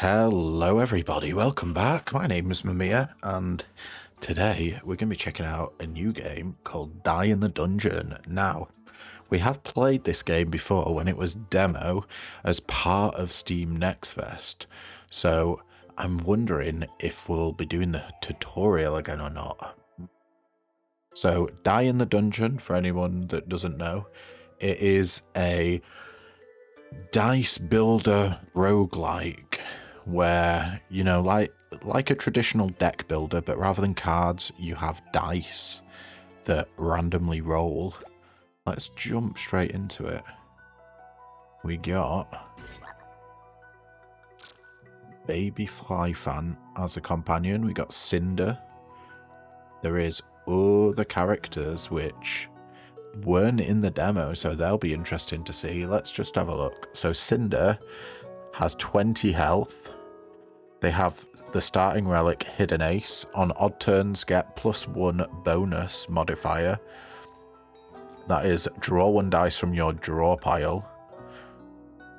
Hello everybody, welcome back. My name is Mamiya and today we're going to be checking out a new game called Die in the Dungeon. Now, we have played this game before when it was demo as part of Steam Next Fest, so I'm wondering if we'll be doing the tutorial again or not. So, Die in the Dungeon, for anyone that doesn't know, it is a Dicebuilder roguelike where, you know, like a traditional deck builder, but rather than cards, you have dice that randomly roll. Let's jump straight into it. We got Baby Flyfan as a companion. We got Cinder. There is other characters which weren't in the demo, so they'll be interesting to see. Let's just have a look. So Cinder has 20 health. They have the starting relic Hidden Ace. On odd turns, get +1 bonus modifier. That is, draw 1 dice from your draw pile.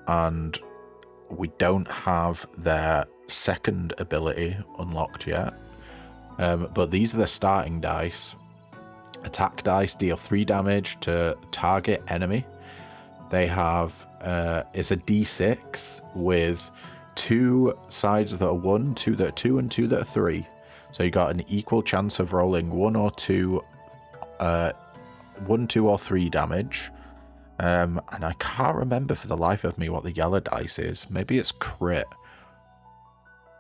And we don't have their second ability unlocked yet. But these are the starting dice. Attack dice deal 3 damage to target enemy. They have, it's a d6 with 2 sides that are 1, 2 that are 2, and 2 that are 3. So you got an equal chance of rolling 1, 2, or 3 damage. And I can't remember for the life of me what the yellow dice is. Maybe it's crit.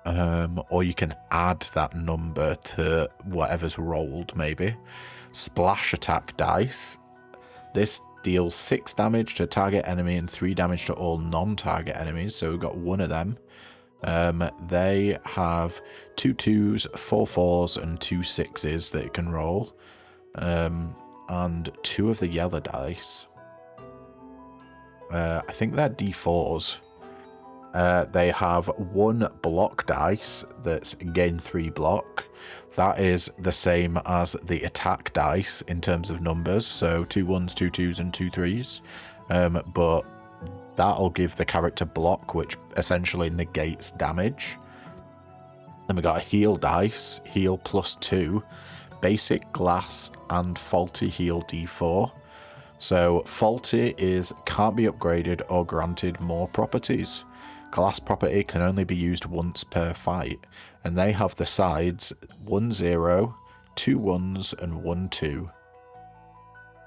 Or you can add that number to whatever's rolled, maybe. Splash attack dice. This deals 6 damage to target enemy and 3 damage to all non-target enemies, so we've got 1 of them. They have 2 2s, 4 4s, and 2 6s that it can roll. And 2 of the yellow dice. I think they're d4s. They have 1 block dice that's gain 3 block. That is the same as the attack dice in terms of numbers, so 2 1s, 2 2s, and 2 3s. But that'll give the character block, which essentially negates damage. Then we got a heal dice, heal +2, basic glass, and faulty heal d4. So faulty is can't be upgraded or granted more properties. Glass property can only be used once per fight, and they have the sides 1 0, 2 1s, and 1 2.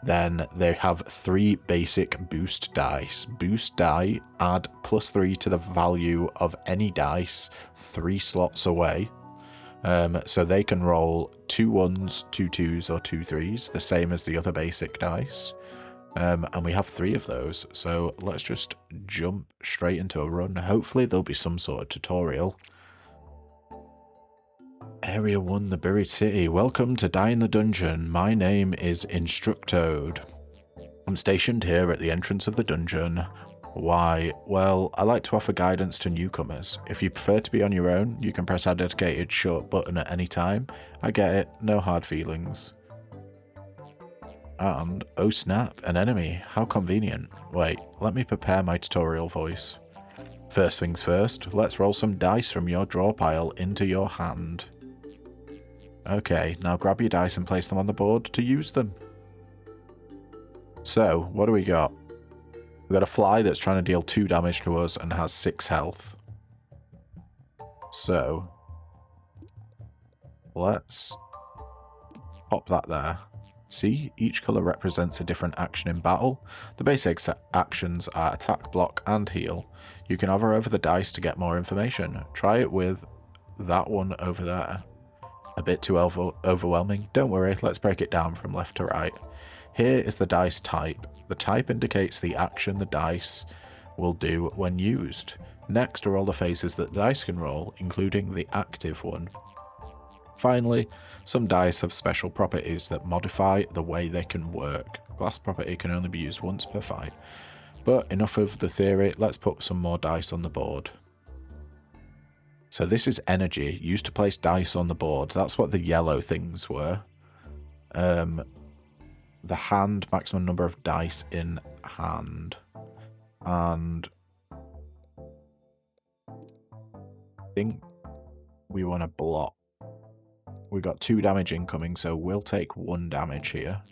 Then they have 3 basic boost dice. Boost die add +3 to the value of any dice 3 slots away. So they can roll 2 1s, 2 2s, or 2 3s, the same as the other basic dice. And we have 3 of those, so let's just jump straight into a run. Hopefully there'll be some sort of tutorial. Area 1, the Buried City. Welcome to Die in the Dungeon. My name is Instructoad. I'm stationed here at the entrance of the dungeon. Why? Well, I like to offer guidance to newcomers. If you prefer to be on your own, you can press our dedicated short button at any time. I get it, no hard feelings. And, oh snap, an enemy. How convenient. Wait, let me prepare my tutorial voice. First things first, let's roll some dice from your draw pile into your hand. Okay, now grab your dice and place them on the board to use them. So, what do we got? We've got a fly that's trying to deal 2 damage to us and has 6 health. So, let's pop that there. See, each colour represents a different action in battle. The basic actions are attack, block, and heal. You can hover over the dice to get more information. Try it with that one over there. A bit too overwhelming? Don't worry, let's break it down from left to right. Here is the dice type. The type indicates the action the dice will do when used. Next are all the phases that the dice can roll, including the active one. Finally, some dice have special properties that modify the way they can work. Glass property can only be used once per fight. But enough of the theory, let's put some more dice on the board. So this is energy, used to place dice on the board. That's what the yellow things were. The hand, maximum number of dice in hand. And think we want to block. We got 2 damage incoming, so we'll take 1 damage here.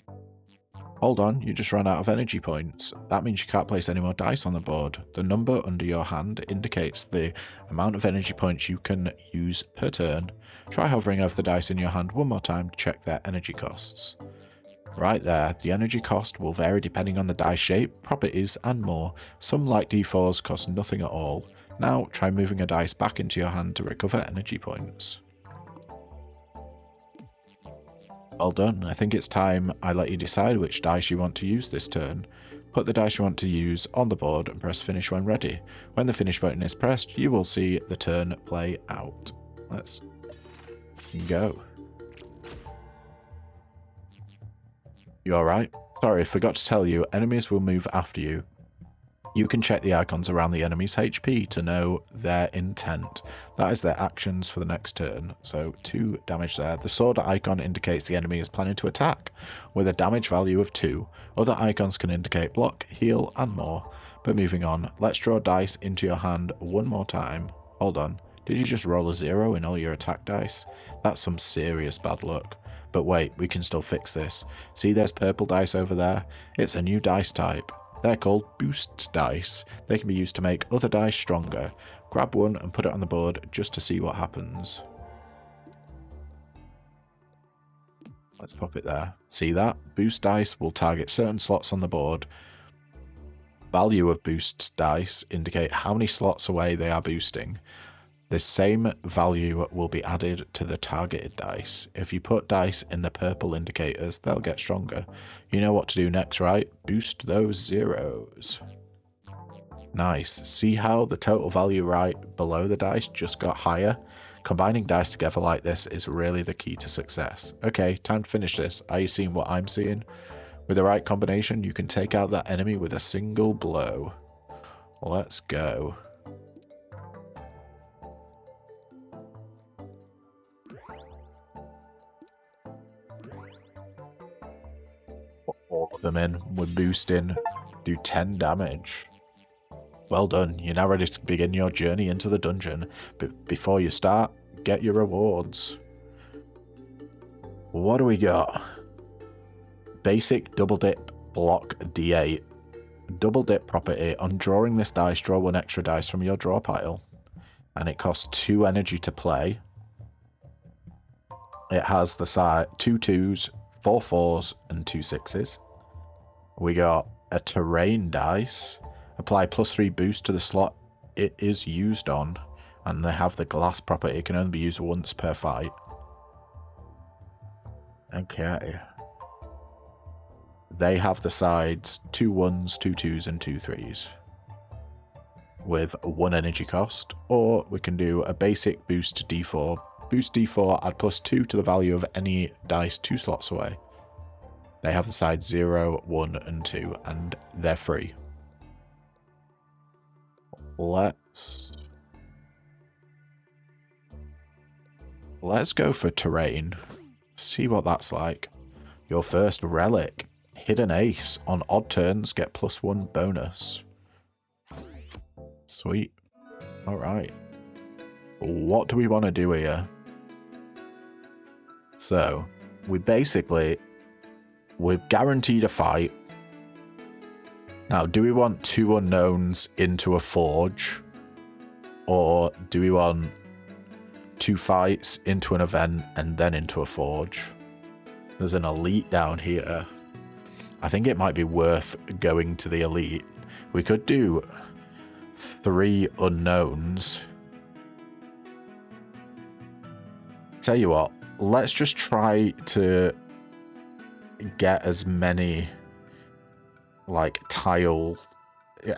Hold on, you just ran out of energy points. That means you can't place any more dice on the board. The number under your hand indicates the amount of energy points you can use per turn. Try hovering over the dice in your hand one more time to check their energy costs. Right there, the energy cost will vary depending on the dice shape, properties, and more. Some, like D4s, cost nothing at all. Now, try moving a dice back into your hand to recover energy points. Well done. I think it's time I let you decide which dice you want to use this turn. Put the dice you want to use on the board and press finish when ready. When the finish button is pressed, you will see the turn play out. Let's go. You alright? Sorry, forgot to tell you, enemies will move after you. You can check the icons around the enemy's HP to know their intent. That is their actions for the next turn, so 2 damage there. The sword icon indicates the enemy is planning to attack, with a damage value of 2. Other icons can indicate block, heal, and more. But moving on, let's draw dice into your hand one more time. Hold on, did you just roll a 0 in all your attack dice? That's some serious bad luck. But wait, we can still fix this. See there's purple dice over there? It's a new dice type. They're called boost dice. They can be used to make other dice stronger. Grab one and put it on the board just to see what happens. Let's pop it there. See that? Boost dice will target certain slots on the board. Value of boost dice indicate how many slots away they are boosting. This same value will be added to the targeted dice. If you put dice in the purple indicators, they'll get stronger. You know what to do next, right? Boost those zeros. Nice. See how the total value right below the dice just got higher? Combining dice together like this is really the key to success. Okay, time to finish this. Are you seeing what I'm seeing? With the right combination, you can take out that enemy with a single blow. Let's go. All of them in. We're boosting. Do 10 damage. Well done. You're now ready to begin your journey into the dungeon. But before you start, get your rewards. What do we got? Basic double dip block D8. Double dip property. On drawing this dice, draw 1 extra dice from your draw pile. And it costs 2 energy to play. It has the side 2 2s, 4 4s, and 2 6s. We got a terrain dice. Apply +3 boost to the slot it is used on. And they have the glass property. It can only be used once per fight. Okay. They have the sides 2 1s, 2 2s, and 2 3s. With 1 energy cost. Or we can do a basic boost D4. Boost D4, add +2 to the value of any dice 2 slots away. They have the sides 0, 1, and 2, and they're free. Let's go for terrain. See what that's like. Your first relic. Hidden Ace. On odd turns, get +1 bonus. Sweet. Alright. What do we want to do here? So, we're guaranteed a fight. Now, do we want 2 unknowns into a forge? Or do we want 2 fights into an event and then into a forge? There's an elite down here. I think it might be worth going to the elite. We could do 3 unknowns. Tell you what, let's just try to get as many like tile,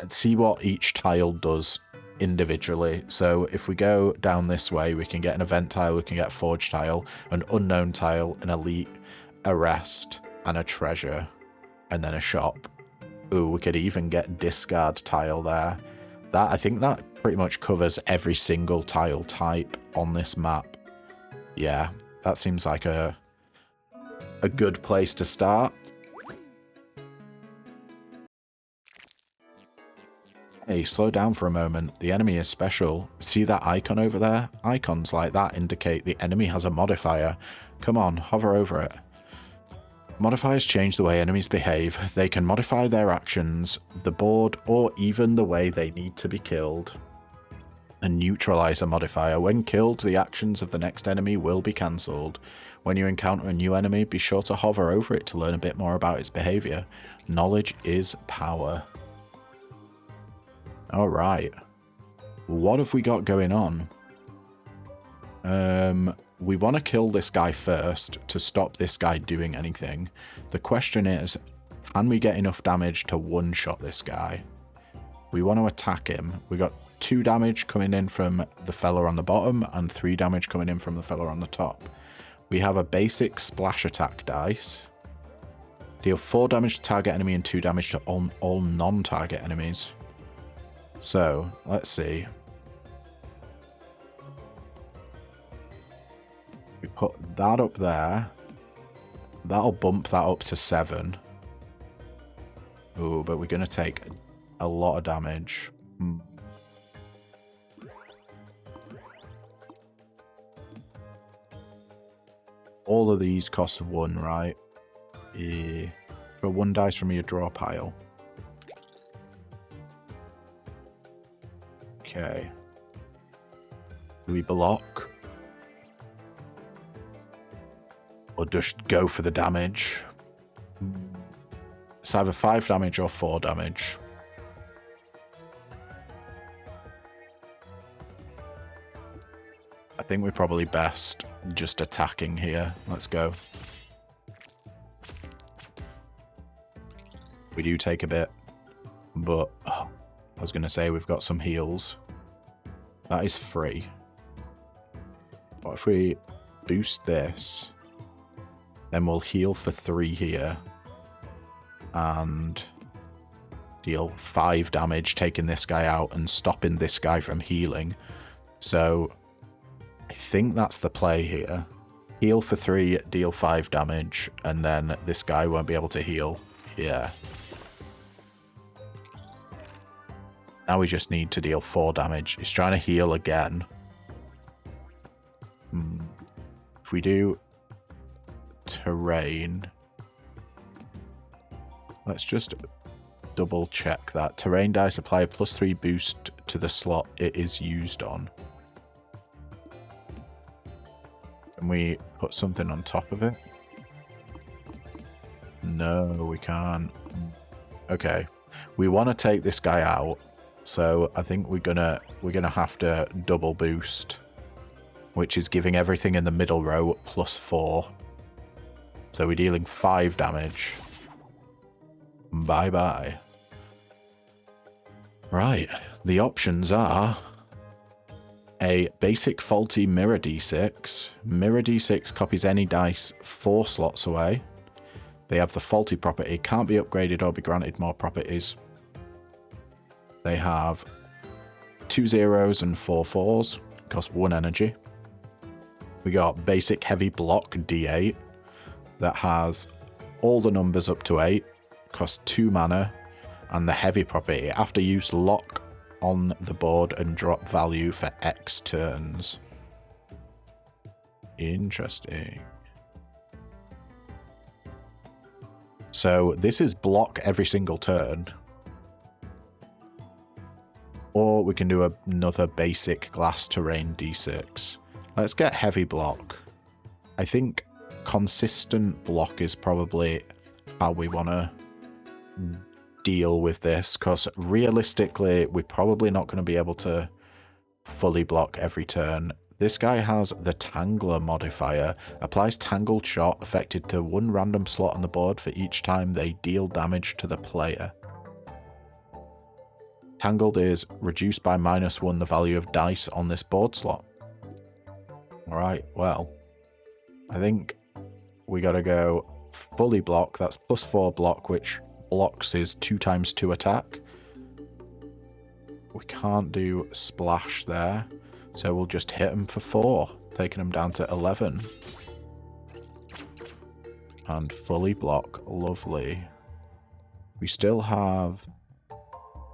see what each tile does individually. So if we go down this way, we can get an event tile, we can get a forge tile, an unknown tile, an elite, a rest, and a treasure, and then a shop. Ooh, we could even get discard tile there. I think that pretty much covers every single tile type on this map. Yeah, that seems like a good place to start. Hey, slow down for a moment. The enemy is special. See that icon over there? Icons like that indicate the enemy has a modifier. Come on, hover over it. Modifiers change the way enemies behave. They can modify their actions, the board, or even the way they need to be killed. A neutralizer modifier. When killed, the actions of the next enemy will be cancelled. When you encounter a new enemy, be sure to hover over it to learn a bit more about its behaviour. Knowledge is power. Alright. What have we got going on? We want to kill this guy first to stop this guy doing anything. The question is, can we get enough damage to one-shot this guy? We want to attack him. We got 2 damage coming in from the fella on the bottom and 3 damage coming in from the fella on the top. We have a basic splash attack dice. Deal 4 damage to target enemy and 2 damage to all non-target enemies. So, let's see. We put that up there. That'll bump that up to 7. Ooh, but we're going to take a lot of damage. All of these cost 1, right? Yeah. For 1 dice from your draw pile. Okay. Do we block? Or just go for the damage? It's either 5 damage or 4 damage. I think we're probably best just attacking here. Let's go. We do take a bit, but I was going to say we've got some heals. That is free. What if we boost this? Then we'll heal for 3 here. And deal 5 damage, taking this guy out and stopping this guy from healing. So I think that's the play here. Heal for 3, deal 5 damage, and then this guy won't be able to heal. Yeah. Now we just need to deal 4 damage. He's trying to heal again. If we do terrain, let's just double check that. Terrain dice apply a +3 boost to the slot it is used on. Can we put something on top of it? No, we can't. Okay. We want to take this guy out. So I think we're gonna have to double boost, which is giving everything in the middle row +4. So we're dealing 5 damage. Bye bye. Right, the options are a basic faulty mirror d6. Mirror d6 copies any dice 4 slots away. They have the faulty property, can't be upgraded or be granted more properties. They have 2 zeros and 4 fours, cost 1 energy. We got basic heavy block d8 that has all the numbers up to 8, costs 2 mana, and the heavy property. After use, lock on the board and drop value for X turns. Interesting. So this is block every single turn. Or we can do another basic glass terrain d6. Let's get heavy block. I think consistent block is probably how we want to deal with this, because realistically we're probably not going to be able to fully block every turn. This guy has the Tangler modifier. Applies Tangled Shot affected to 1 random slot on the board for each time they deal damage to the player. Tangled is reduced by -1 the value of dice on this board slot. Alright, well, I think we gotta go fully block. That's +4 block, which blocks is 2 × 2 attack. We can't do splash there, so we'll just hit him for 4, taking him down to 11. And fully block, lovely. We still have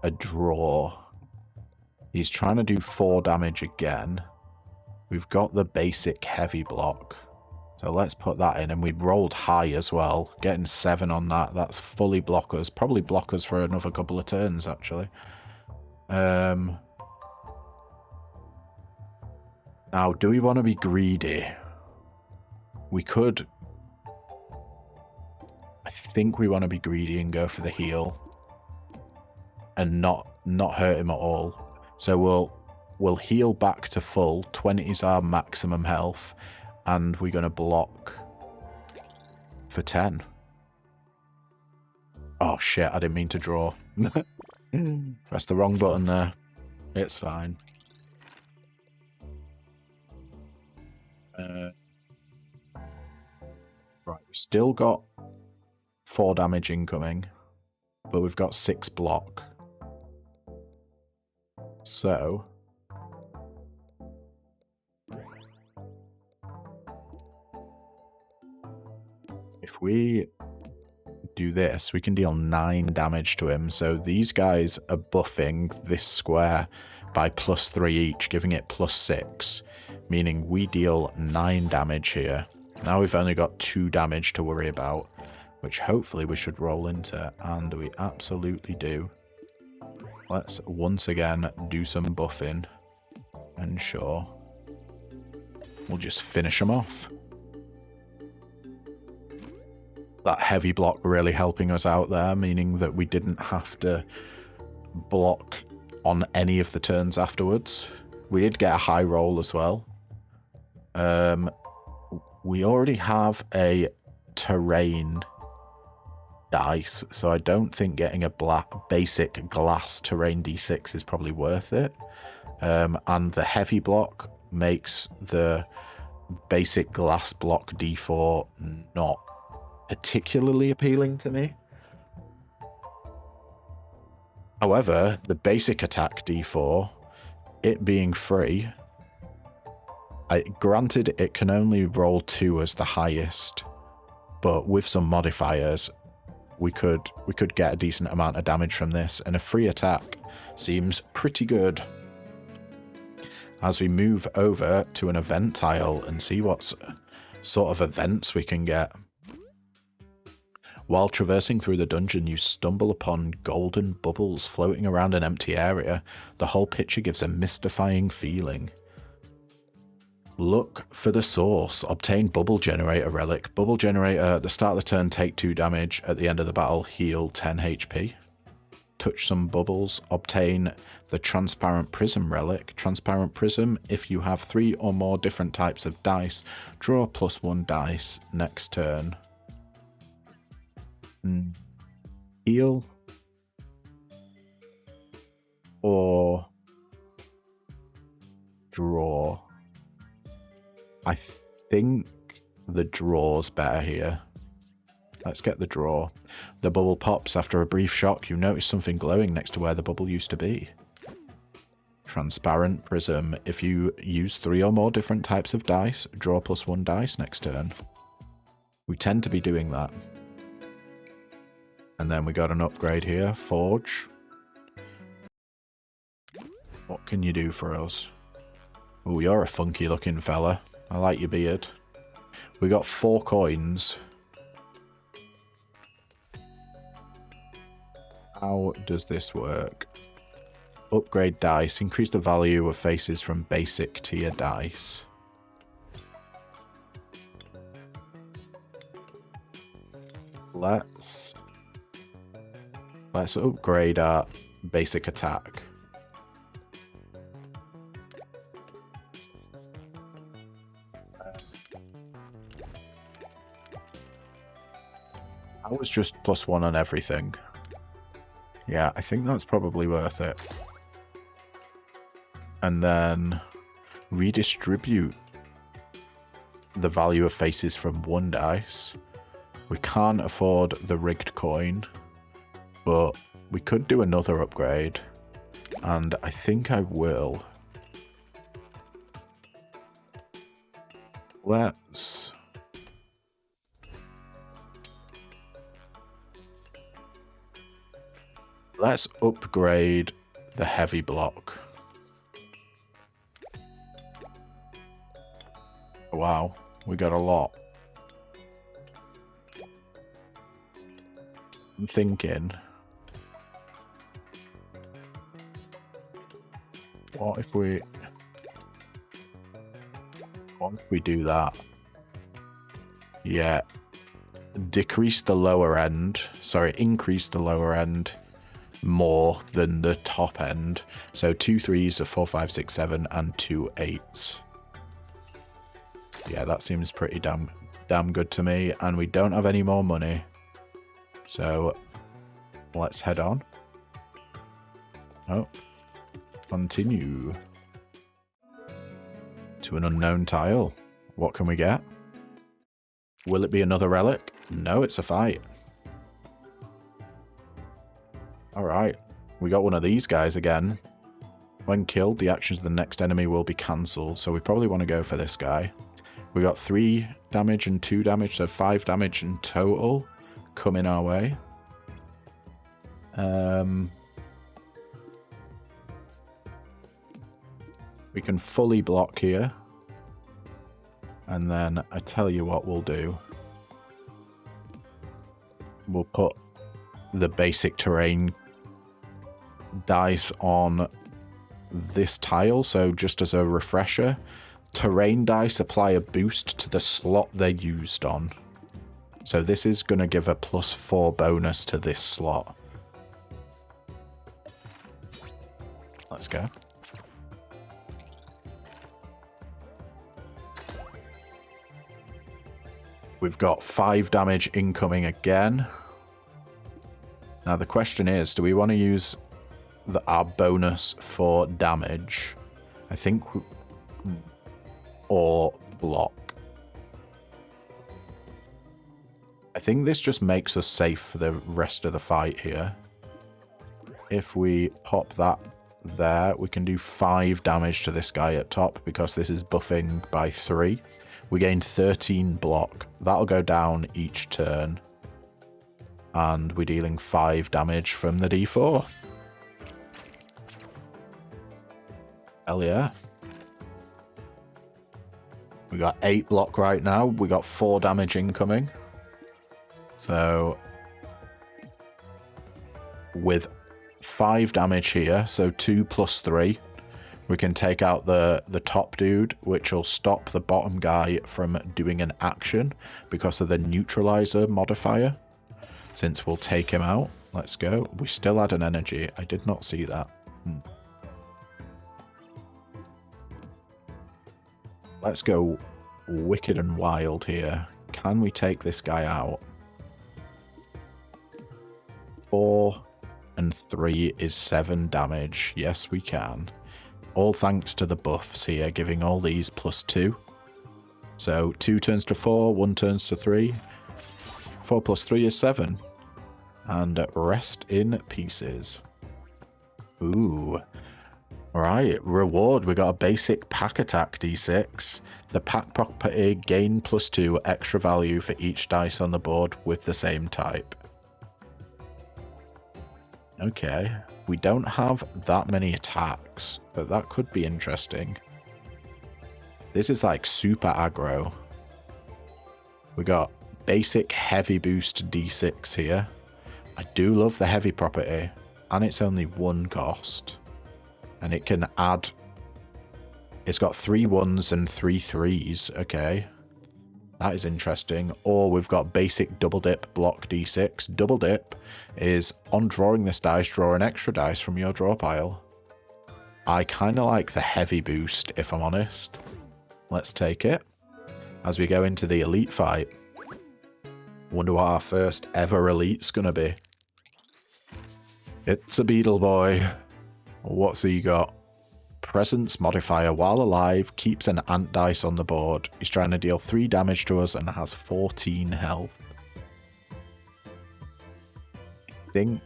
a draw. He's trying to do 4 damage again. We've got the basic heavy block. So let's put that in, and we rolled high as well. Getting 7 on that, that's fully blockers. Probably blockers for another couple of turns, actually. Now, do we want to be greedy? We could... I think we want to be greedy and go for the heal. And not hurt him at all. So we'll heal back to full. 20 is our maximum health. And we're going to block for 10. Oh shit, I didn't mean to draw. Press the wrong button there. It's fine. Right, we've still got 4 damage incoming. But we've got 6 block. So... if we do this, we can deal 9 damage to him. So these guys are buffing this square by +3 each, giving it +6, meaning we deal 9 damage here. Now we've only got 2 damage to worry about, which hopefully we should roll into, and we absolutely do. Let's once again do some buffing, and sure, we'll just finish them off. That heavy block really helping us out there, meaning that we didn't have to block on any of the turns afterwards. We did get a high roll as well. We already have a terrain dice, so I don't think getting a basic glass terrain d6 is probably worth it. And the heavy block makes the basic glass block d4 not particularly appealing to me. However, the basic attack d4, it being free, granted it can only roll 2 as the highest, but with some modifiers, we could get a decent amount of damage from this, and a free attack seems pretty good. As we move over to an event tile and see what sort of events we can get. While traversing through the dungeon, you stumble upon golden bubbles floating around an empty area. The whole picture gives a mystifying feeling. Look for the source. Obtain Bubble Generator Relic. Bubble Generator, at the start of the turn, take 2 damage. At the end of the battle, heal 10 HP. Touch some bubbles. Obtain the Transparent Prism Relic. Transparent Prism, if you have 3 or more different types of dice, draw +1 dice next turn. Heal or draw. I think the draw's better here. Let's get the draw. The bubble pops. After a brief shock, you notice something glowing next to where the bubble used to be. Transparent Prism. If you use 3 or more different types of dice, draw +1 dice next turn. We tend to be doing that. And then we got an upgrade here, Forge. What can you do for us? Oh, you're a funky looking fella. I like your beard. We got 4 coins. How does this work? Upgrade dice. Increase the value of faces from basic tier dice. Let's upgrade our basic attack. I was just +1 on everything. Yeah, I think that's probably worth it. And then redistribute the value of faces from 1 dice. We can't afford the rigged coin, but we could do another upgrade, and I think I will. Let's... Let's upgrade the heavy block. Wow, we got a lot. I'm thinking, what if we do that? Yeah, increase the lower end more than the top end. So 2 3s, a 4 5 6 7, and 2 8s. Yeah, that seems pretty damn good to me. And we don't have any more money, so let's head on. Oh, continue to an unknown tile. What can we get? Will it be another relic? No, it's a fight. Alright, we got one of these guys again. When killed, the actions of the next enemy will be cancelled, so we probably want to go for this guy. We got 3 damage and 2 damage, so 5 damage in total coming our way. We can fully block here. And then I tell you what we'll do. We'll put the basic terrain dice on this tile, so just as a refresher, terrain dice apply a boost to the slot they're used on. So this is going to give a +4 bonus to this slot. Let's go. We've got 5 damage incoming again. Now the question is, do we want to use our bonus for damage? I think... or block. I think this just makes us safe for the rest of the fight here. If we pop that there, we can do 5 damage to this guy at top because this is buffing by 3. We gain 13 block. That'll go down each turn. And we're dealing 5 damage from the D4. Hell yeah. We got 8 block right now. We got 4 damage incoming. So with 5 damage here, so 2 + 3, we can take out the top dude, which will stop the bottom guy from doing an action because of the neutralizer modifier. Since we'll take him out. Let's go. We still had an energy. I did not see that. Let's go wicked and wild here. Can we take this guy out? 4 and 3 is 7 damage. Yes, we can. All thanks to the buffs here, giving all these +2. So 2 turns to 4, 1 turns to 3. 4 + 3 is 7. And rest in pieces. Ooh. Right, reward. We got a basic pack attack D6. The pack property gain +2 extra value for each dice on the board with the same type. Okay. We don't have that many attacks, but that could be interesting. This is like super aggro. We got basic heavy boost D6 here. I do love the heavy property, and it's only 1 cost. And it can add... It's got 3 1s and 3 3s, okay. That is interesting. Or we've got basic double dip block D6. Double dip is, on drawing this dice, draw an extra dice from your draw pile. I kind of like the heavy boost, if I'm honest. Let's take it. As we go into the elite fight. Wonder what our first ever elite's gonna be. It's a beetle boy. What's he got? Presence modifier. While alive, keeps an ant dice on the board. He's trying to deal 3 damage to us and has 14 health. I think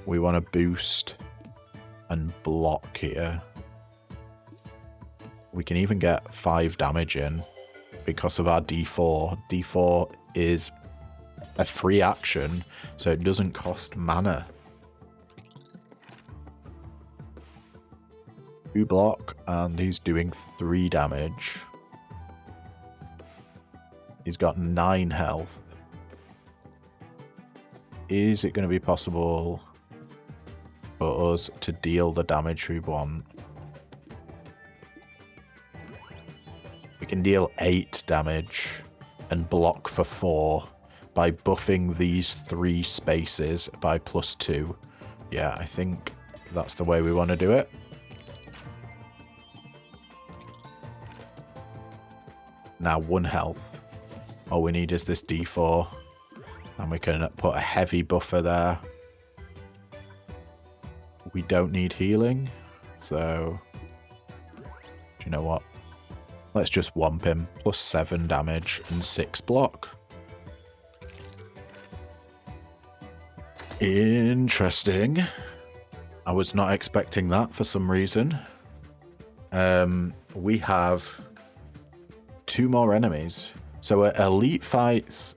we want to boost and block here. We can even get 5 damage in because of our D4. D4 is a free action, so it doesn't cost mana. 2 block, and he's doing 3 damage. He's got 9 health. Is it going to be possible for us to deal the damage we want? We can deal 8 damage and block for 4 by buffing these 3 spaces by +2. Yeah, I think that's the way we want to do it. Now 1 health. All we need is this D4. And we can put a heavy buffer there. We don't need healing. So, do you know what? Let's just whomp him. +7 damage and 6 block. Interesting. I was not expecting that for some reason. We have 2 more enemies. So elite fights,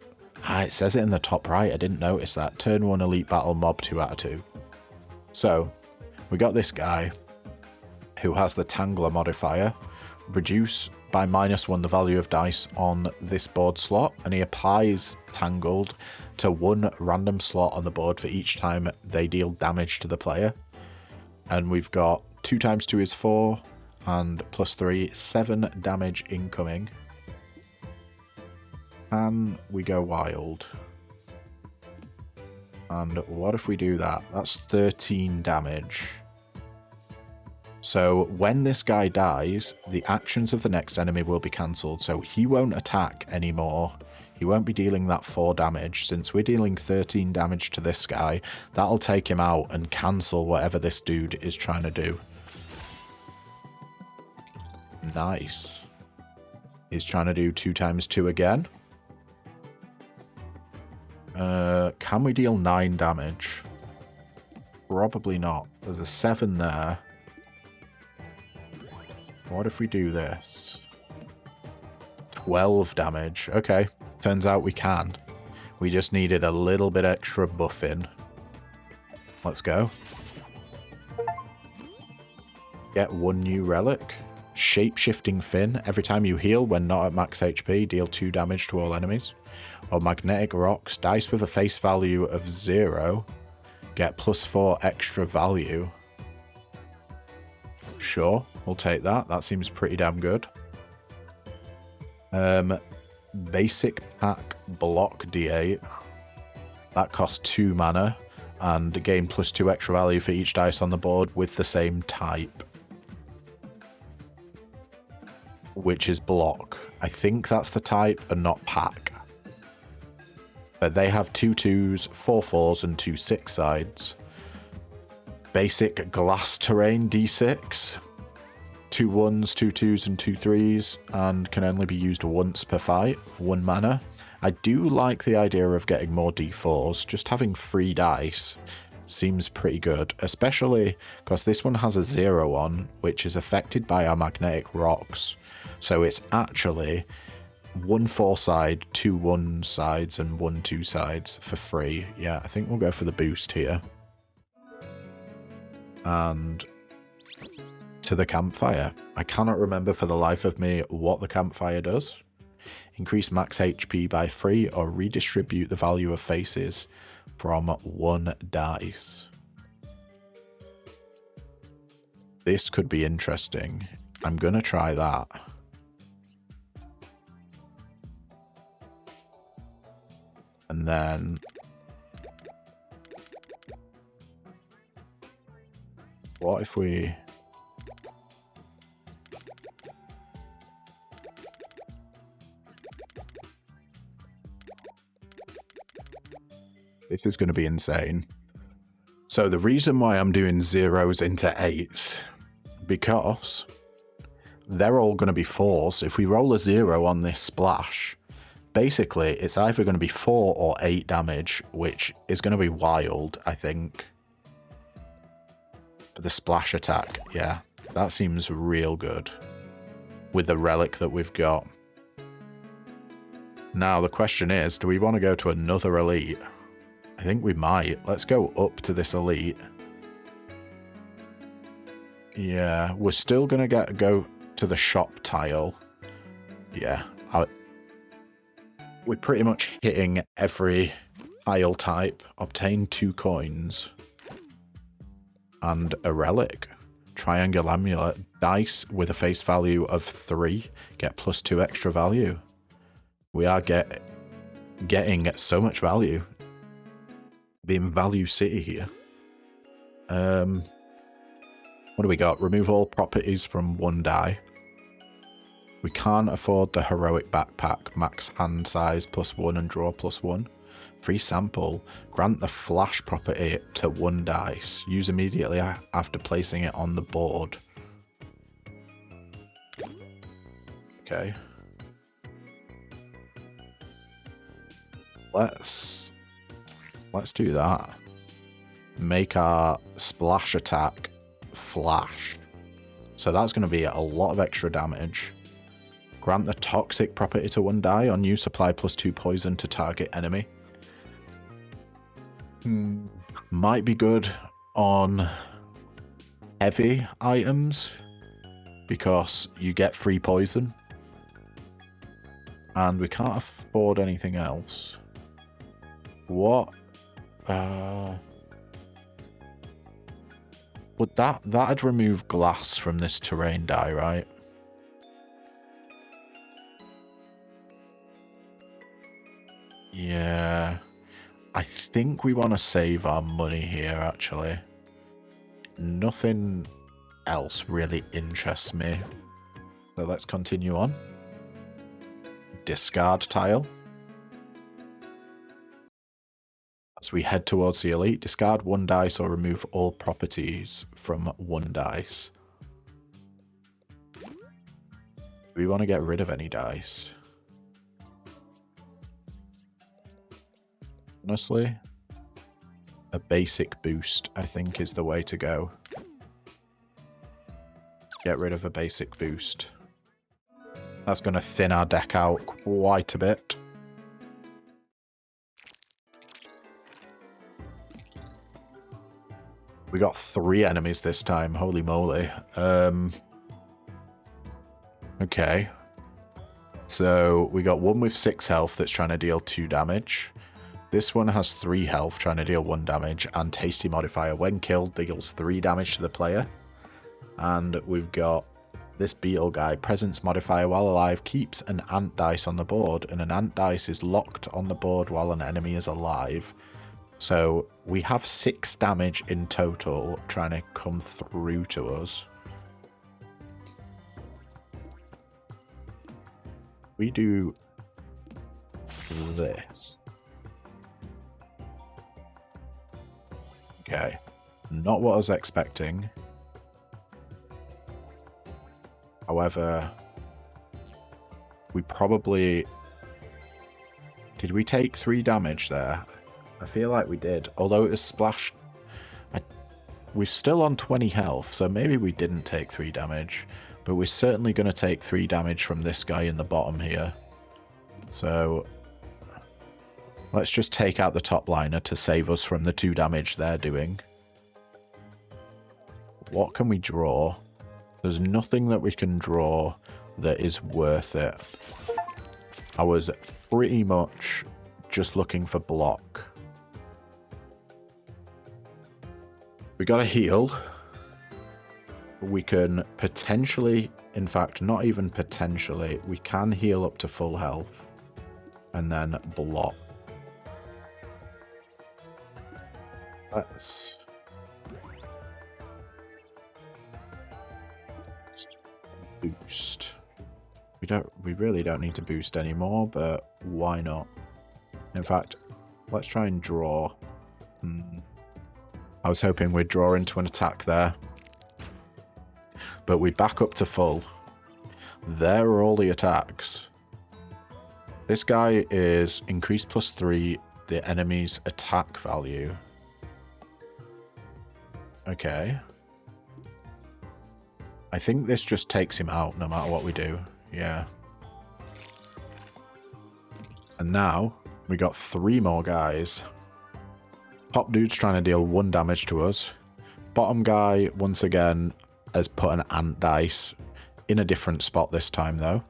it says it in the top right, I didn't notice that. Turn 1 elite battle mob 2 out of 2. So we got this guy who has the Tangler modifier. Reduce by -1 the value of dice on this board slot, and he applies Tangled to 1 random slot on the board for each time they deal damage to the player. And we've got 2 times 2 is 4, and +3, 7 damage incoming. Can we go wild? And what if we do that? That's 13 damage. So when this guy dies, the actions of the next enemy will be cancelled, so he won't attack anymore. He won't be dealing that 4 damage. Since we're dealing 13 damage to this guy, that'll take him out and cancel whatever this dude is trying to do. Nice. He's trying to do 2 times 2 again. Can we deal 9 damage? Probably not. There's a 7 there. What if we do this? 12 damage. Okay. Turns out we can. We just needed a little bit extra buffing. Let's go. Get 1 new relic. Shape-shifting fin. Every time you heal when not at max HP, deal 2 damage to all enemies. Or magnetic rocks. Dice with a face value of 0. Get +4 extra value. Sure, we'll take that. That seems pretty damn good. Basic pack block D8. That costs 2 mana and gain +2 extra value for each dice on the board with the same type, which is block. I think that's the type and not pack. But they have 2 2s, 4 4s, and 2 6 sides. Basic glass terrain D6. 2 1s, 2 2s, and 2 3s, and can only be used once per fight, 1 mana. I do like the idea of getting more D4s. Just having 3 dice seems pretty good, especially because this one has a 0 on, which is affected by our magnetic rocks. So it's actually 1 4 side, 2 1 sides, and 1 2 sides for free. Yeah, I think we'll go for the boost here. And to the campfire. I cannot remember for the life of me what the campfire does. Increase max HP by 3 or redistribute the value of faces from 1 dice. This could be interesting. I'm gonna try that. And then what if we this is going to be insane. So the reason why I'm doing 0s into 8s, because they're all going to be 4s. If we roll a 0 on this splash, basically it's either going to be 4 or 8 damage, which is going to be wild, I think. But the splash attack, yeah, that seems real good with the relic that we've got. Now, the question is, do we want to go to another elite? I think we might. Let's go up to this elite. Yeah, we're still going to go to the shop tile. Yeah, we're pretty much hitting every tile type. Obtain 2 coins. And a relic. Triangle amulet. Dice with a face value of 3. Get +2 extra value. We are getting so much value. Being Value City here. What do we got? Remove all properties from 1 die. We can't afford the heroic backpack. Max hand size +1 and draw +1. Free sample. Grant the flash property to 1 dice. Use immediately after placing it on the board. Okay. Let's do that. Make our splash attack flash. So that's going to be a lot of extra damage. Grant the toxic property to 1 die. On use, apply +2 poison to target enemy. Might be good on heavy items because you get free poison. And we can't afford anything else. What? Would that'd remove glass from this terrain die, right? Yeah. I think we want to save our money here, actually. Nothing else really interests me. So let's continue on. Discard tile. As we head towards the elite, discard 1 dice or remove all properties from 1 dice. Do we want to get rid of any dice? Honestly, a basic boost, I think, is the way to go. Get rid of a basic boost. That's going to thin our deck out quite a bit. We got 3 enemies this time, holy moly. Okay. So we got one with 6 health that's trying to deal 2 damage. This one has 3 health, trying to deal 1 damage, and Tasty Modifier, when killed, deals 3 damage to the player. And we've got this beetle guy, Presence Modifier, while alive, keeps an ant dice on the board, and an ant dice is locked on the board while an enemy is alive. So we have 6 damage in total trying to come through to us. We do this. Okay, not what I was expecting. However, we probably... Did we take 3 damage there? I feel like we did. Although it was splashed... We're still on 20 health, so maybe we didn't take 3 damage. But we're certainly going to take 3 damage from this guy in the bottom here. So... let's just take out the top liner to save us from the 2 damage they're doing. What can we draw? There's nothing that we can draw that is worth it. I was pretty much just looking for block. We got a heal. We can potentially, in fact, not even potentially, we can heal up to full health. And then block. Let's boost. We really don't need to boost anymore, but why not? In fact, let's try and draw. I was hoping we'd draw into an attack there. But we back up to full. There are all the attacks. This guy is increased +3 the enemy's attack value. Okay. I think this just takes him out no matter what we do. Yeah. And now we got 3 more guys. Top dude's trying to deal 1 damage to us. Bottom guy, once again, has put an ant dice in a different spot this time, though.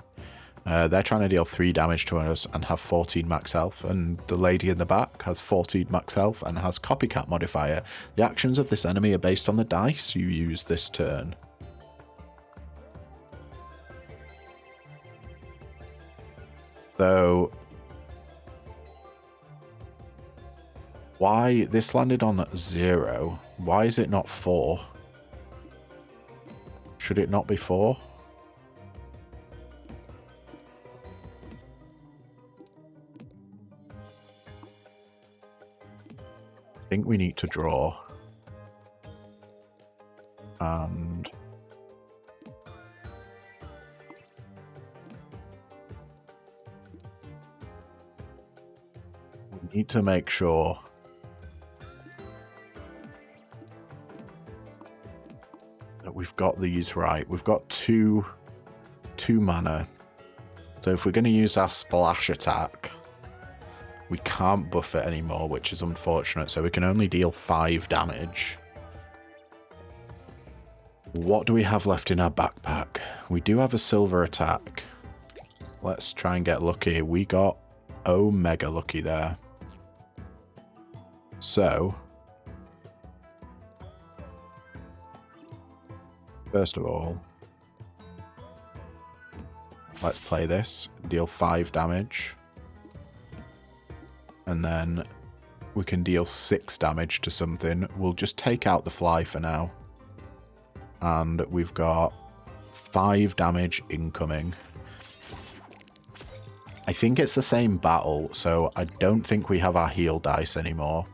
They're trying to deal 3 damage to us and have 14 max health, and the lady in the back has 14 max health and has copycat modifier. The actions of this enemy are based on the dice you use this turn. So, why this landed on 0? Why is it not 4? Should it not be 4? I think we need to draw. And we need to make sure that we've got these right. We've got two mana. So if we're going to use our splash attack, we can't buff it anymore, which is unfortunate, so we can only deal 5 damage. What do we have left in our backpack? We do have a silver attack. Let's try and get lucky. We got Omega lucky there. So, first of all, let's play this. Deal 5 damage. And then we can deal 6 damage to something. We'll just take out the fly for now. And we've got 5 damage incoming. I think it's the same battle, so I don't think we have our heal dice anymore.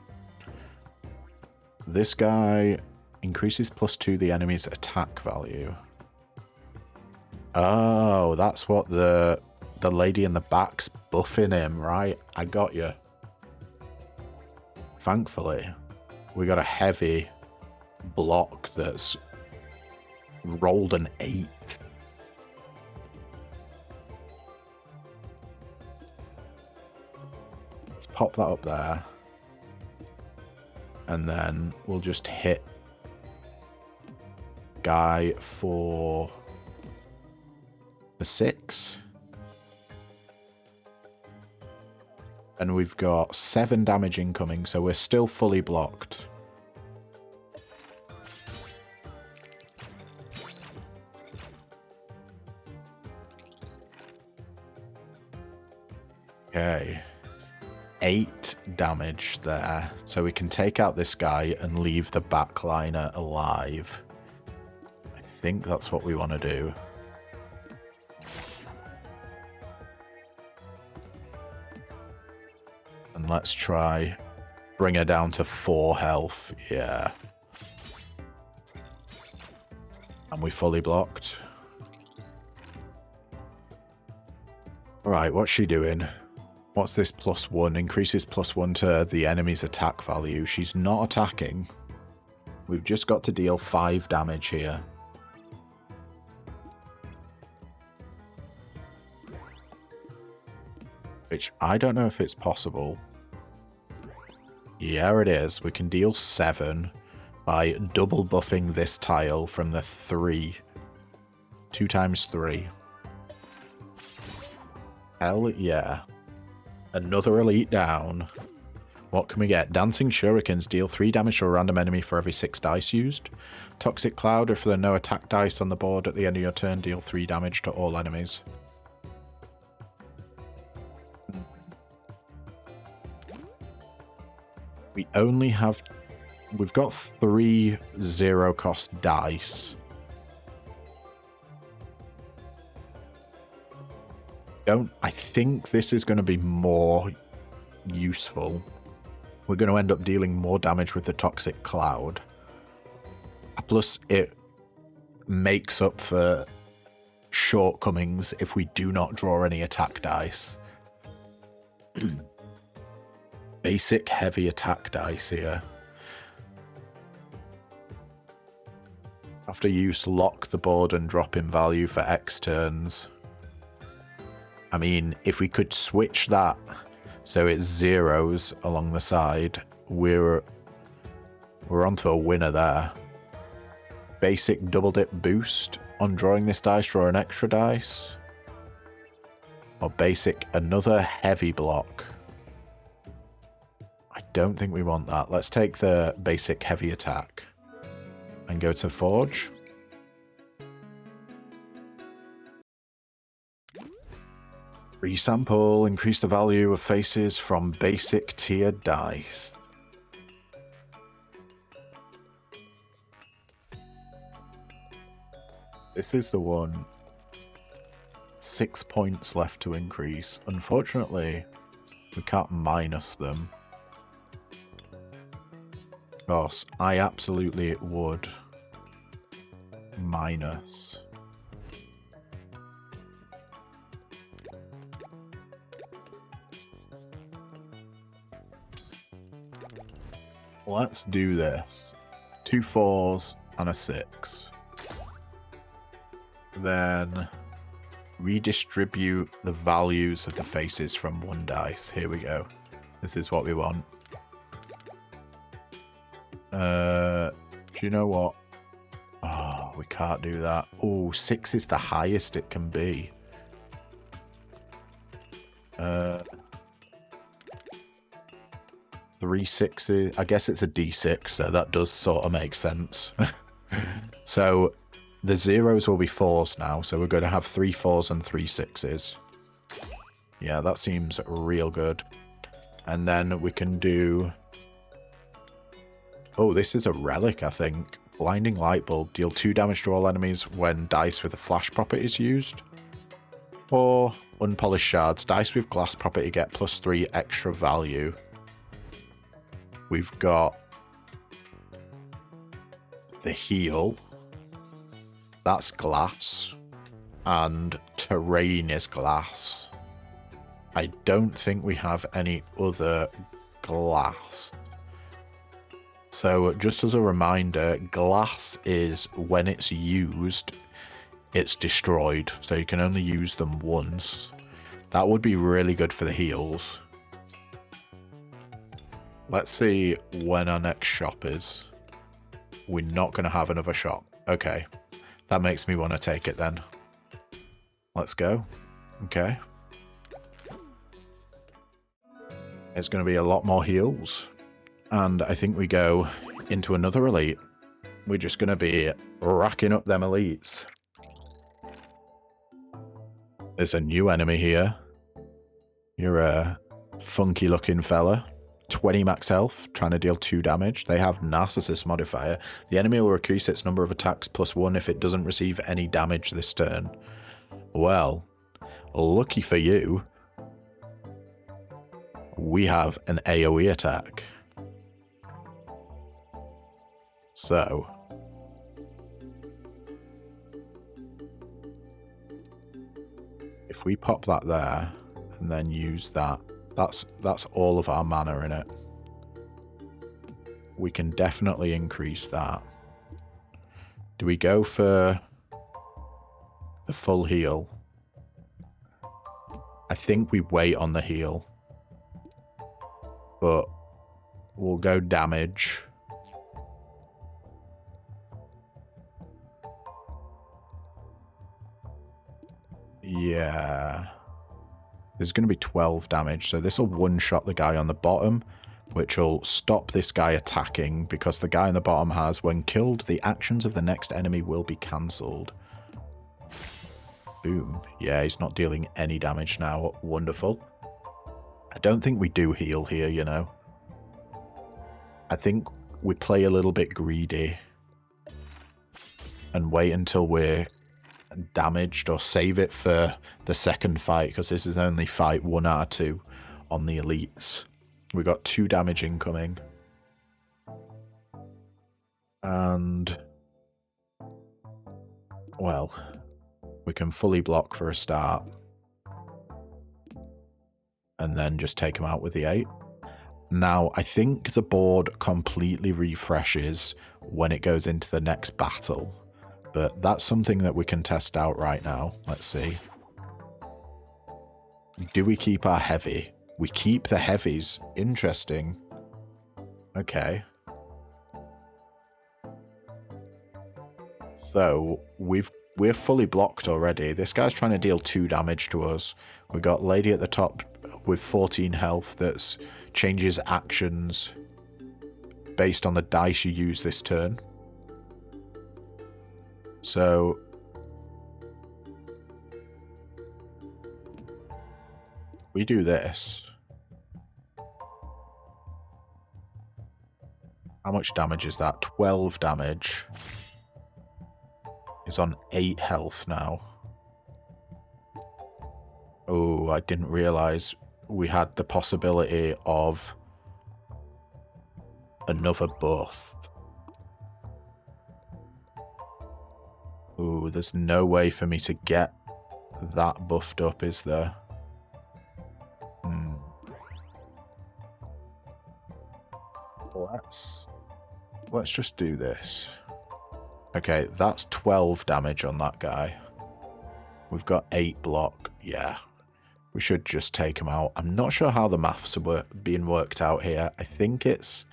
This guy increases +2 the enemy's attack value. Oh, that's what the lady in the back's buffing him, right? I got you. Thankfully, we got a heavy block that's rolled an 8. Let's pop that up there. And then we'll just hit guy for a 6. And we've got 7 damage incoming, so we're still fully blocked. Okay. 8 damage there. So we can take out this guy and leave the backliner alive. I think that's what we want to do. And let's try bring her down to 4 health. Yeah. And we fully blocked. Alright, what's she doing? What's this +1? Increases +1 to the enemy's attack value. She's not attacking. We've just got to deal 5 damage here. Which I don't know if it's possible. Yeah, it is. We can deal 7 by double buffing this tile from the 3. 2 times 3. Hell yeah. Another elite down. What can we get? Dancing Shurikens deal 3 damage to a random enemy for every 6 dice used. Toxic Cloud, if there are no attack dice on the board at the end of your turn, deal 3 damage to all enemies. We only have... We've got 3 0-cost dice. I think this is going to be more useful. We're going to end up dealing more damage with the Toxic Cloud. Plus, it makes up for shortcomings if we do not draw any attack dice. Basic heavy attack dice here. After use, lock the board and drop in value for X turns. I mean, if we could switch that So it's zeros along the side. We're onto a winner there. Basic double dip boost on drawing this dice, draw an extra dice. Or basic another heavy block. I don't think we want that. Let's take the basic heavy attack and go to Forge. Resample, increase the value of faces from basic tiered dice. This is the one. 6 points left to increase. Unfortunately, we can't minus them. Of course, I absolutely would minus. Let's do this. 2 4s and a 6. Then redistribute the values of the faces from 1 dice. Here we go. This is what we want. Do you know what? Oh, we can't do that. Oh, 6 is the highest it can be. 3 6s. I guess it's a D6, so that does sort of make sense. So the zeros will be 4s now, so we're going to have 3 4s and 3 6s. Yeah, that seems real good. And then we can do... Oh, this is a relic, I think. Blinding Light Bulb. Deal 2 damage to all enemies when dice with a flash property is used. Or Unpolished Shards. Dice with glass property get +3 extra value. We've got the heal. That's glass. And terrain is glass. I don't think we have any other glass. So just as a reminder, glass is when it's used, it's destroyed. So you can only use them once. That would be really good for the heals. Let's see when our next shop is. We're not going to have another shop. Okay. That makes me want to take it then. Let's go. Okay. It's going to be a lot more heals. And I think we go into another elite. We're just going to be racking up them elites. There's a new enemy here. You're a funky looking fella. 20 max health, trying to deal 2 damage. They have Narcissist modifier. The enemy will increase its number of attacks +1 if it doesn't receive any damage this turn. Well, lucky for you, we have an AoE attack. So, if we pop that there and then use that, that's all of our mana in it. We can definitely increase that. Do we go for the full heal? I think we wait on the heal. But we'll go damage. Yeah. There's going to be 12 damage, so this will one-shot the guy on the bottom, which will stop this guy attacking, because the guy on the bottom has, when killed, the actions of the next enemy will be cancelled. Boom. Yeah, he's not dealing any damage now. Wonderful. I don't think we do heal here, you know. I think we play a little bit greedy and wait until we're damaged, or save it for the second fight, because this is only fight 1 out of 2 on the elites. We got 2 damage incoming. And, well, we can fully block for a start. And then just take him out with the 8. Now, I think the board completely refreshes when it goes into the next battle. But that's something that we can test out right now. Let's see. Do we keep our heavy? We keep the heavies. Interesting. Okay. So, we're fully blocked already. This guy's trying to deal 2 damage to us. We got Lady at the top with 14 health that changes actions based on the dice you use this turn. So we do this. How much damage is that? 12 damage. He's on 8 health now. Oh, I didn't realise we had the possibility of another buff. Ooh, there's no way for me to get that buffed up, is there? Let's just do this. Okay, that's 12 damage on that guy. We've got 8 block. Yeah, we should just take him out. I'm not sure how the maths are being worked out here. I think it's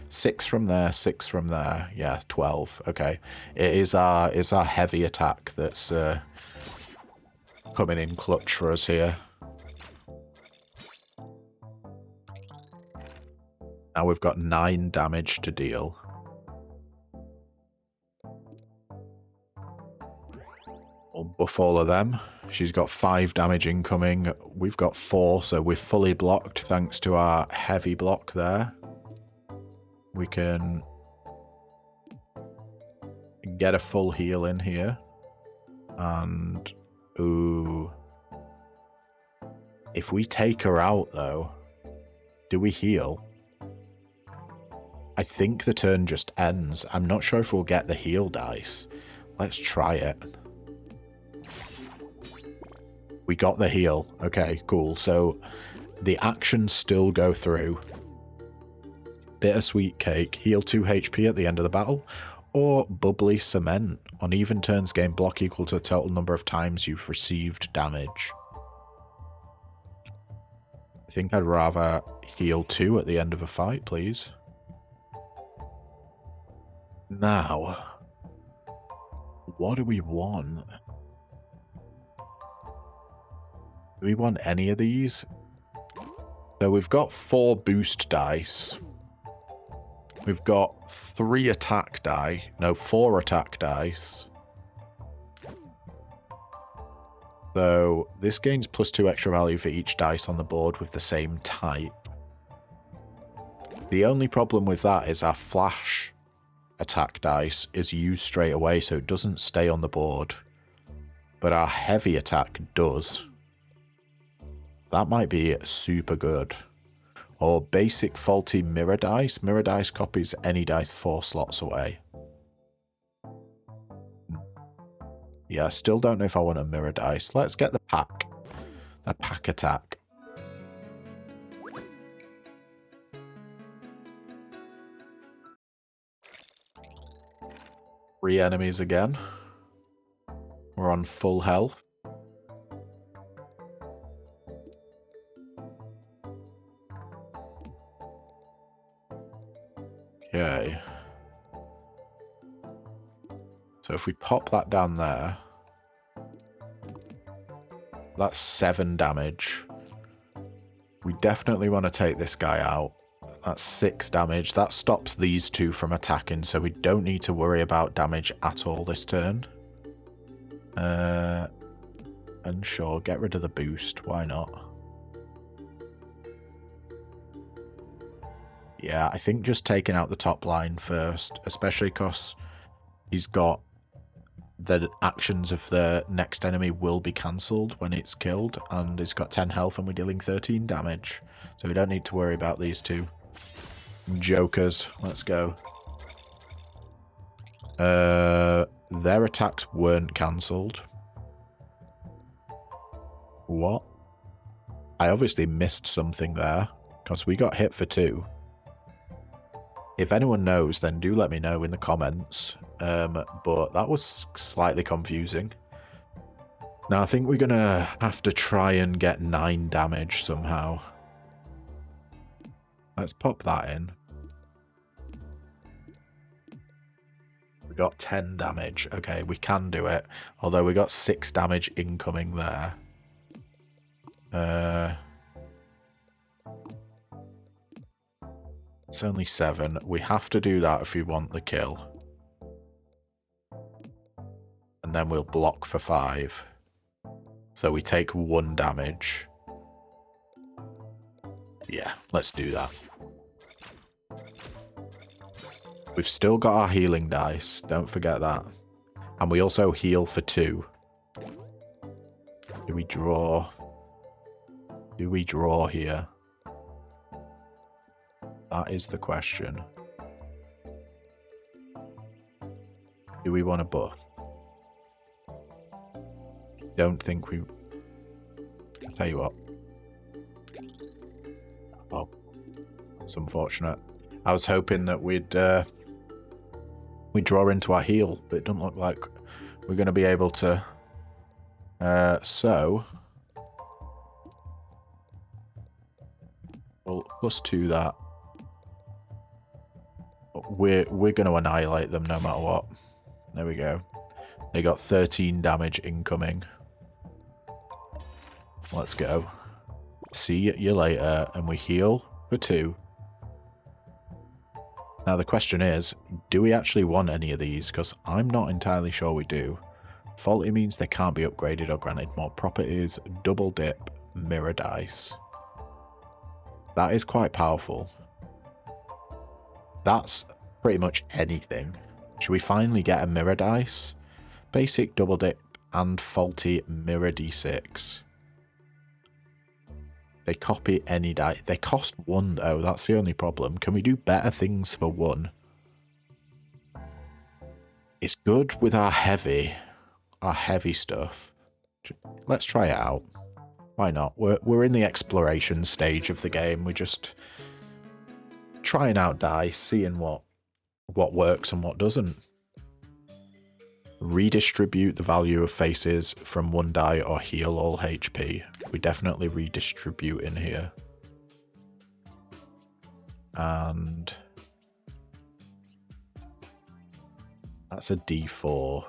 6 from there, 6 from there. Yeah, 12. Okay, it is our heavy attack that's coming in clutch for us here. Now we've got 9 damage to deal. We'll buff all of them. She's got 5 damage incoming. We've got 4, so we're fully blocked thanks to our heavy block there. We can get a full heal in here. And, ooh. If we take her out, though, do we heal? I think the turn just ends. I'm not sure if we'll get the heal dice. Let's try it. We got the heal. Okay, cool. So the actions still go through. Bittersweet Cake. Heal 2 HP at the end of the battle. Or Bubbly Cement. On even turns, gain block equal to the total number of times you've received damage. I think I'd rather heal 2 at the end of a fight, please. Now, what do we want? Do we want any of these? So we've got 4 boost dice. We've got 3 attack die. No, 4 attack dice. So this gains +2 extra value for each dice on the board with the same type. The only problem with that is our flash attack dice is used straight away, so it doesn't stay on the board. But our heavy attack does. That might be super good. Or basic faulty mirror dice. Mirror dice copies any dice 4 slots away. Yeah, I still don't know if I want a mirror dice. Let's get the pack. The pack attack. Three enemies again. We're on full health. Okay. So if we pop that down there, that's 7 damage. We definitely want to take this guy out. That's 6 damage. That stops these 2 from attacking, so we don't need to worry about damage at all this turn. And sure, get rid of the boost. Why not? Yeah, I think just taking out the top line first, especially because he's got the actions of the next enemy will be cancelled when it's killed, and he's got 10 health and we're dealing 13 damage. So we don't need to worry about these 2 jokers. Let's go. Their attacks weren't cancelled. What? I obviously missed something there, because we got hit for 2. If anyone knows, then do let me know in the comments. But that was slightly confusing. Now, I think we're going to have to try and get 9 damage somehow. Let's pop that in. We got 10 damage. Okay, we can do it. Although we got 6 damage incoming there. It's only 7. We have to do that if we want the kill. And then we'll block for 5. So we take 1 damage. Yeah, let's do that. We've still got our healing dice. Don't forget that. And we also heal for 2. Do we draw? Do we draw here? That is the question. Do we want a buff? Don't think we... I'll tell you what. Oh, it's unfortunate. I was hoping that we'd draw into our heal, but it doesn't look like we're going to be able to. So we'll +2 that. We're going to annihilate them no matter what. There we go. They got 13 damage incoming. Let's go. See you later, and we heal for 2. Now the question is, do we actually want any of these? Because I'm not entirely sure we do. Faulty means they can't be upgraded or granted more properties. Double dip, mirror dice. That is quite powerful. That's pretty much anything. Should we finally get a mirror dice? Basic double dip and faulty mirror d6. They copy any die. They cost 1 though, that's the only problem. Can we do better things for 1? It's good with our heavy stuff. Let's try it out. Why not? We're in the exploration stage of the game. We're just trying out dice, seeing what works and what doesn't. Redistribute the value of faces from 1 die or heal all HP. We definitely redistribute in here. And that's a D4.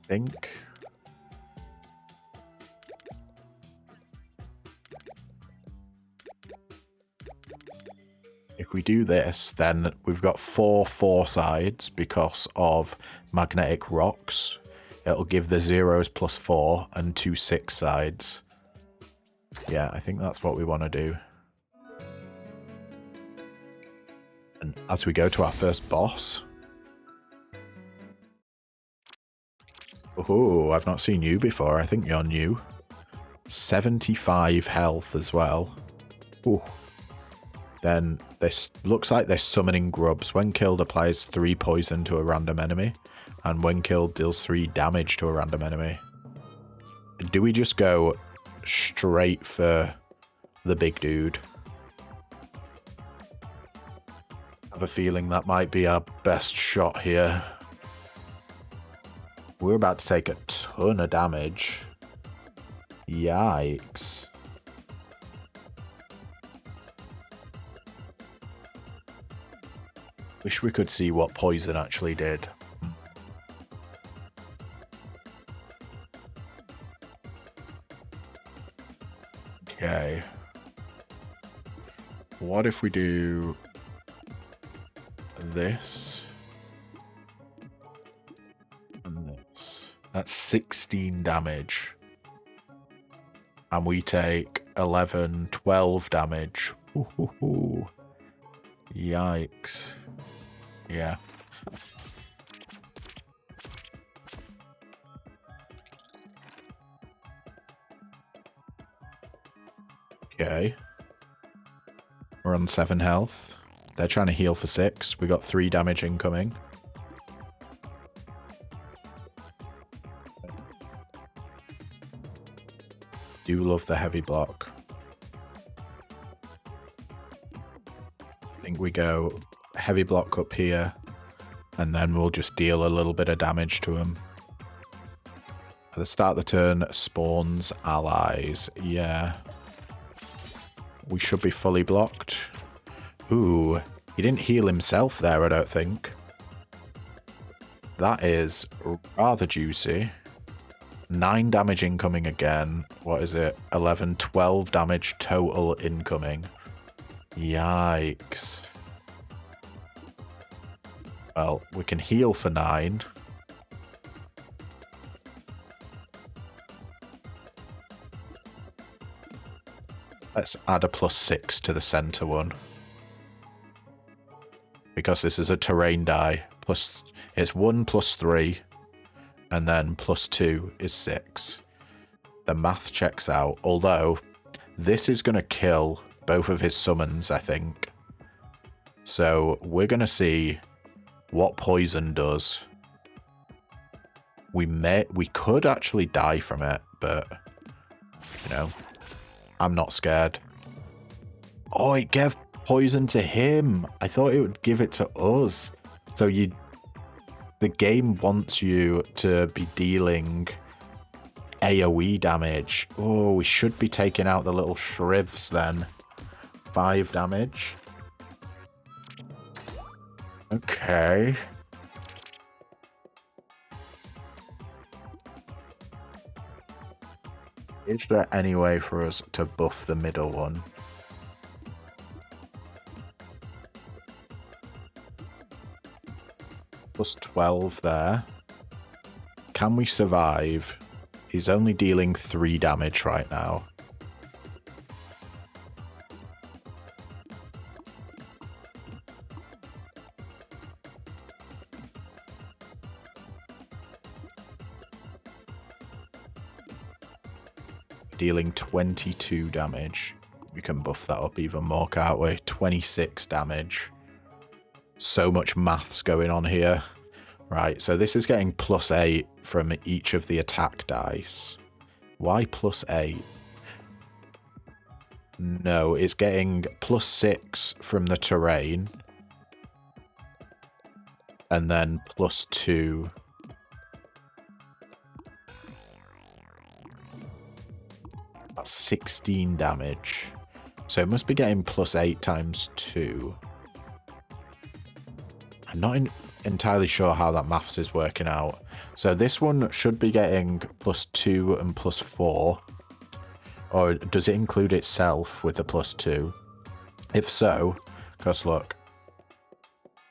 I think. If we do this, then we've got 4 sides because of magnetic rocks. It'll give the 0s +4 and 2 6 sides. Yeah, I think that's what we want to do. And as we go to our first boss... Oh, I've not seen you before. I think you're new. 75 health as well. Ooh. Then this looks like they're summoning grubs. When killed, applies 3 poison to a random enemy. And when killed, deals 3 damage to a random enemy. Do we just go straight for the big dude? I have a feeling that might be our best shot here. We're about to take a ton of damage. Yikes. Wish we could see what poison actually did. Okay. What if we do this and this? That's 16 damage. And we take 11, 12 damage. Ooh. Yikes. Yeah. Okay. We're on 7 health. They're trying to heal for 6. We got 3 damage incoming. Do love the heavy block. I think we go heavy block up here, and then we'll just deal a little bit of damage to him. the start of the turn, spawns allies. Yeah. We should be fully blocked. Ooh, he didn't heal himself there, I don't think. That is rather juicy. 9 damage incoming again. What is it? 11, 12 damage total incoming. Yikes. Well, we can heal for 9. Let's add a +6 to the center one. Because this is a terrain die. It's 1 + 3. And then +2 is 6. The math checks out. Although, this is going to kill both of his summons, I think. So, we're going to see what poison does. We could actually die from it, but, you know, I'm not scared. Oh, it gave poison to him. I thought it would give it to us. So the game wants you to be dealing AoE damage. Oh, we should be taking out the little shrivs then. 5 damage. Okay. Is there any way for us to buff the middle one? +12 there. Can we survive? He's only dealing 3 damage right now. Dealing 22 damage. We can buff that up even more, can't we? 26 damage. So much maths going on here. Right, so this is getting +8 from each of the attack dice. Why +8? No, it's getting +6 from the terrain. And then +2. That's 16 damage. So it must be getting +8 times 2. I'm not entirely sure how that maths is working out. So this one should be getting +2 and +4. Or does it include itself with the +2? If so, because look,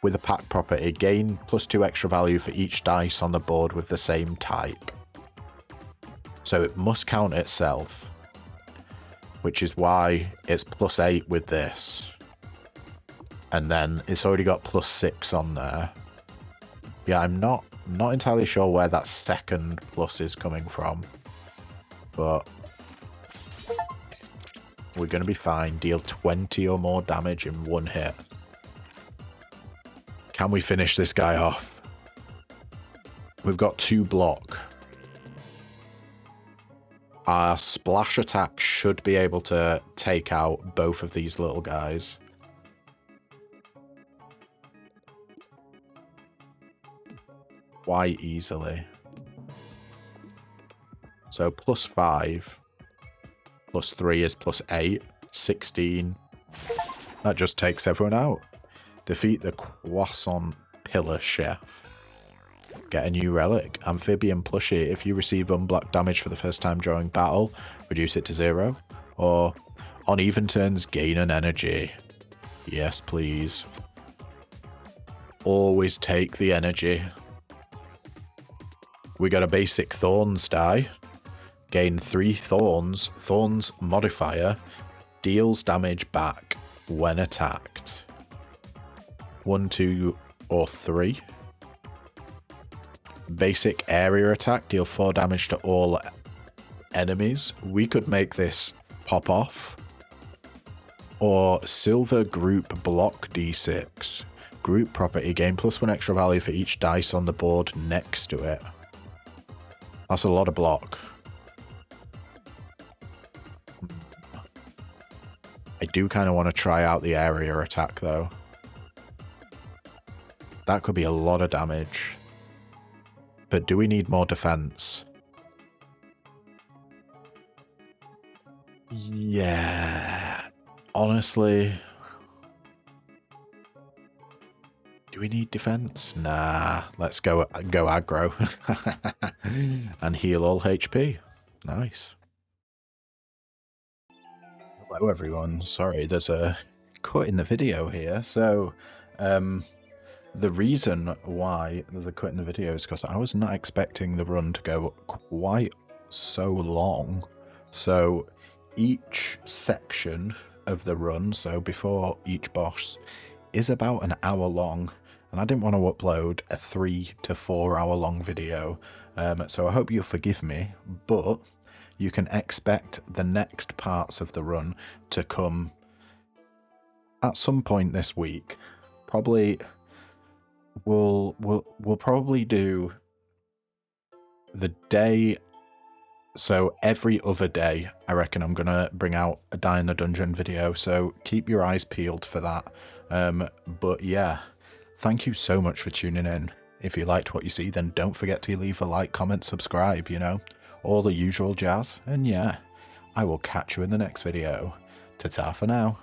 with the pack property, gain +2 extra value for each dice on the board with the same type. So it must count itself, which is why it's +8 with this. And then it's already got +6 on there. Yeah, I'm not entirely sure where that second plus is coming from. But we're going to be fine. Deal 20 or more damage in one hit. Can we finish this guy off? We've got 2 block. Our splash attack should be able to take out both of these little guys. Quite easily. So +5. +3 is +8. 16. That just takes everyone out. Defeat the Croissant Pillar Chef. Get a new relic. Amphibian plushie. If you receive unblocked damage for the first time during battle, reduce it to 0. Or on even turns, gain an energy. Yes, please. Always take the energy. We got a basic Thorns die. Gain 3 Thorns. Thorns modifier. Deals damage back when attacked. 1, 2, or 3. Basic area attack. Deal 4 damage to all enemies. We could make this pop off. Or silver group block D6. Group property. Gain +1 extra value for each dice on the board next to it. That's a lot of block. I do kind of want to try out the area attack though. That could be a lot of damage. But do we need more defense? Yeah, honestly, do we need defense? Nah, let's go aggro and heal all HP. Nice. Hello everyone, sorry, there's a cut in the video here. So the reason why there's a cut in the video is because I was not expecting the run to go quite so long. So each section of the run, so before each boss, is about an hour long, and I didn't want to upload a 3 to 4 hour long video, so I hope you'll forgive me, but you can expect the next parts of the run to come at some point this week. Probably we'll probably do the day. So every other day, I reckon I'm going to bring out a Die in the Dungeon video, so keep your eyes peeled for that. But yeah, thank you so much for tuning in. If you liked what you see, then don't forget to leave a like, comment, subscribe, you know, all the usual jazz. And yeah, I will catch you in the next video. Ta-ta for now.